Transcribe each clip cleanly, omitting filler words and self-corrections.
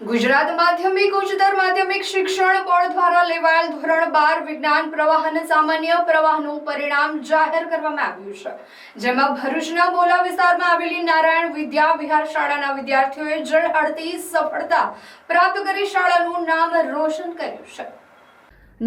ગુજરાત માધ્યમિક ઉચ્ચતર માધ્યમિક શિક્ષણ બોર્ડ દ્વારા લેવાયેલ ધોરણ 12 વિજ્ઞાન પ્રવાહ અને સામાન્ય પ્રવાહનું પરિણામ જાહેર કરવામાં આવ્યું છે, જેમાં ભરૂચના બોલા વિસ્તારમાં આવેલી નારાયણ વિદ્યા વિહાર શાળાના વિદ્યાર્થીઓએ ઝળહળતી સફળતા પ્રાપ્ત કરી શાળાનું નામ રોશન કર્યું છે।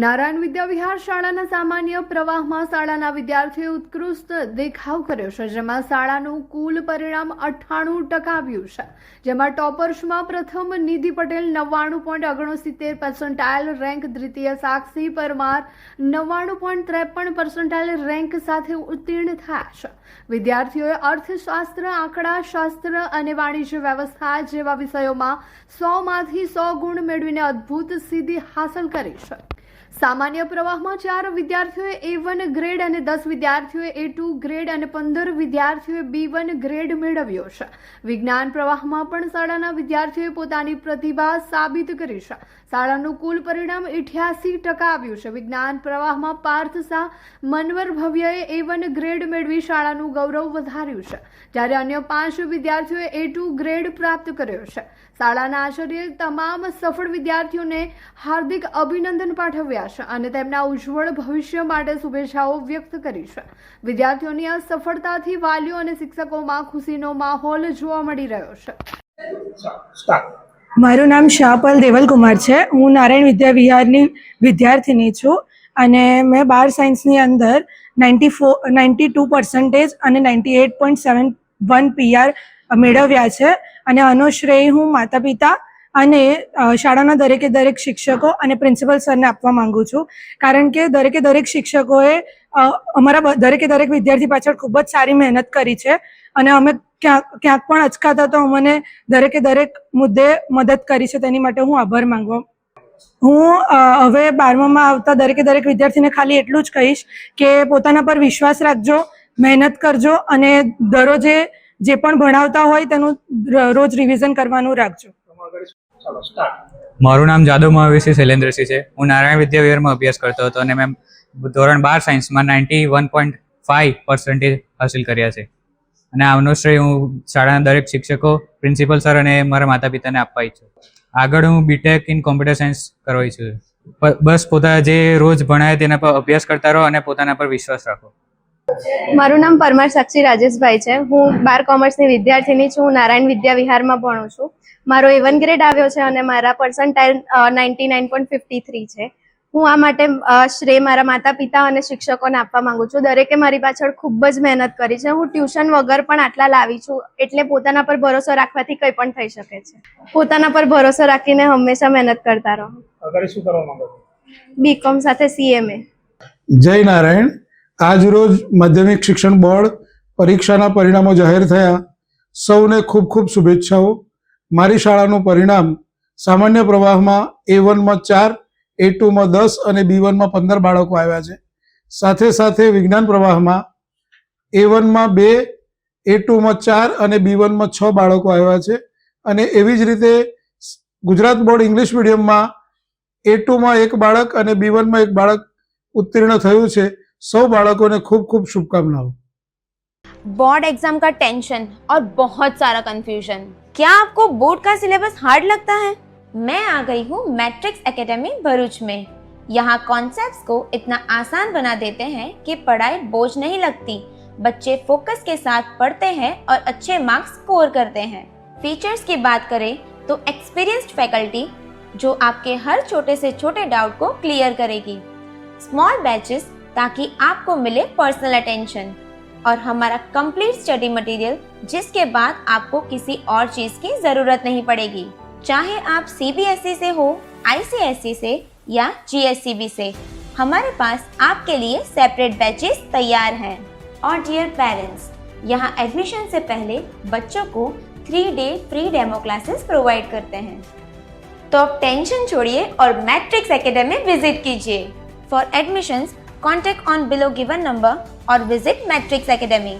નારાયણ વિદ્યા વિહાર શાળાના સામાન્ય પ્રવાહમાં શાળાના વિદ્યાર્થીઓએ ઉત્કૃષ્ટ દેખાવ કર્યો છે, જેમાં શાળાનું કુલ પરિણામ 98% આવ્યું છે, જેમાં ટોપર્સમાં પ્રથમ નિધિ પટેલ 99.69% રેન્ક, દ્વિતીય સાક્ષી પરમાર 99.53% રેન્ક સાથે ઉત્તીર્ણ થયા છે। વિદ્યાર્થીઓએ અર્થશાસ્ત્ર, આંકડાશાસ્ત્ર અને વાણિજ્ય વ્યવસ્થા જેવા વિષયોમાં 100માંથી 100 ગુણ મેળવીને અદ્ભુત સિદ્ધિ હાંસલ કરી છે। સામાન્ય પ્રવાહમાં 4 વિદ્યાર્થીઓએ A1 ગ્રેડ અને 10 વિદ્યાર્થીઓએ A2 ગ્રેડ અને 15 વિદ્યાર્થીઓએ B1 ગ્રેડ મેળવ્યો છે। વિજ્ઞાન પ્રવાહમાં પણ શાળાના વિદ્યાર્થીઓએ પોતાની પ્રતિભા સાબિત કરી છે। શાળાનું કુલ પરિણામ 88% આવ્યું છે। વિજ્ઞાન પ્રવાહમાં પાર્થ શાહ, મનવર ભવ્યએ A1 ગ્રેડ મેળવી શાળાનું ગૌરવ વધાર્યું છે, જ્યારે અન્ય 5 વિદ્યાર્થીઓએ A2 ગ્રેડ પ્રાપ્ત કર્યો છે। શાળાના આચાર્યએ તમામ સફળ વિદ્યાર્થીઓને હાર્દિક અભિનંદન પાઠવ્યા છે અને તેમના ઉજ્જવળ ભવિષ્ય માટે શુભેચ્છાઓ વ્યક્ત કરી છે। વિદ્યાર્થીઓની આ સફળતાથી વાલીઓ અને શિક્ષકોમાં ખુશીનો માહોલ જોવા મળી રહ્યો છે। મારું નામ શાહપલ દેવલકુમાર છે। હું નારાયણ વિદ્યા વિહારની વિદ્યાર્થીની છું અને મેં 12 સાયન્સની અંદર 92% અને 98.71 PR મેળવ્યા છે અને આનો શ્રેય હું માતા પિતા અને શાળાના દરેક શિક્ષકો અને પ્રિન્સિપલ સરને આપવા માંગુ છું, કારણ કે દરેક શિક્ષકોએ અમારા દરેક વિદ્યાર્થી પાછળ ખૂબ જ સારી મહેનત કરી છે અને અમે ક્યાંક પણ અચકાતા તો અમને દરેક મુદ્દે મદદ કરી છે। તેની માટે હું આભાર માંગુ। હું હવે 12મામાં આવતા દરેક વિદ્યાર્થીને ખાલી એટલું જ કહીશ કે પોતાના પર વિશ્વાસ રાખજો, મહેનત કરજો અને દરરોજે જે પણ ભણાવતા હોય તેનું રોજ રિવિઝન કરવાનું રાખજો। મારું નામ જાદવ મહાવીરસિંહ શૈલેન્દ્રસિંહ છે। હું નારાયણ વિદ્યા વિહારમાં અભ્યાસ કરતો હતો અને મેં ધોરણ 12 સાયન્સમાં 91.5% હાસિલ કર્યા છે અને આનો શ્રેય હું શાળાના દરેક શિક્ષકો, પ્રિન્સિપલ સર અને મારા માતા પિતાને આપવા ઈચ્છું છું। આગળ હું બીટેક ઇન કોમ્પ્યુટર સાયન્સ કરવા ઈચ્છું છું। બસ પોતા જે રોજ ભણાય તેના પર અભ્યાસ કરતા રહો અને પોતાના પર વિશ્વાસ રાખો। મારું નામ પરમાર સાક્ષી રાજેશભાઈ છે। હું 12 કોમર્સની વિદ્યાર્થીની છું। હું નારાયણ વિદ્યા વિહારમાં ભણું છું। મારો A1 ગ્રેડ આવ્યો છે અને મારા પર્સન્ટાઇલ 99.53 છે। હું આ માટે શ્રેય મારા માતા પિતા અને શિક્ષકોને આપવા માંગુ છું। દરેકે મારી પાછળ ખૂબ જ મહેનત કરી છે। હું ટ્યુશન વગર પણ આટલા લાવી છું, એટલે પોતાના પર ભરોસો રાખવાથી કંઈ પણ થઈ શકે છે। પોતાના પર ભરોસો રાખીને હંમેશા મહેનત કરતા રહો। આગળ શું કરવા માંગો છો? BCom સાથે CMA। જય નારાયણ। આજ રોજ માધ્યમિક શિક્ષણ બોર્ડ પરીક્ષાના પરિણામો જાહેર થયા। સૌને ખૂબ શુભેચ્છાઓ। મારી શાળાનું પરિણામ સામાન્ય પ્રવાહમાં A1માં 4, A2માં 10 અને B1માં 15 બાળકો આવ્યા છે। સાથે વિજ્ઞાન પ્રવાહમાં A1માં 2, A2માં 4 અને B1માં 6 બાળકો આવ્યા છે અને એવી જ રીતે ગુજરાત બોર્ડ ઇંગ્લિશ મીડિયમમાં A2માં 1 બાળક અને B1માં 1 બાળક ઉત્તીર્ણ થયું છે। सौ बालकों ने खूब शुभकामनाओं। बोर्ड एग्जाम का टेंशन और बहुत सारा कंफ्यूजन। क्या आपको बोर्ड का सिलेबस हार्ड लगता है? मैं आ गई हूँ मैट्रिक्स एकेडमी भरूच में। यहाँ कॉन्सेप्ट्स को इतना आसान बना देते हैं कि पढ़ाई बोझ नहीं लगती। बच्चे फोकस के साथ पढ़ते हैं और अच्छे मार्क्स स्कोर करते हैं। फीचर्स की बात करें तो एक्सपीरियंस्ड फैकल्टी जो आपके हर छोटे से छोटे डाउट को क्लियर करेगी। स्मॉल बैचेस ताकि आपको मिले पर्सनल अटेंशन और हमारा कंप्लीट स्टडी मटेरियल, जिसके बाद आपको किसी और चीज की जरूरत नहीं पड़ेगी। चाहे आप CBSE से हो, ICSE से या GSCB से, हमारे पास आपके लिए सेपरेट बैचेस तैयार हैं। और डियर पेरेंट्स, यहाँ एडमिशन से पहले बच्चों को 3-day free demo classes provide करते हैं। तो अब टेंशन छोड़िए और मैट्रिक्स एकेडमी विजिट कीजिए। For admissions contact on below given number or visit Matrix Academy.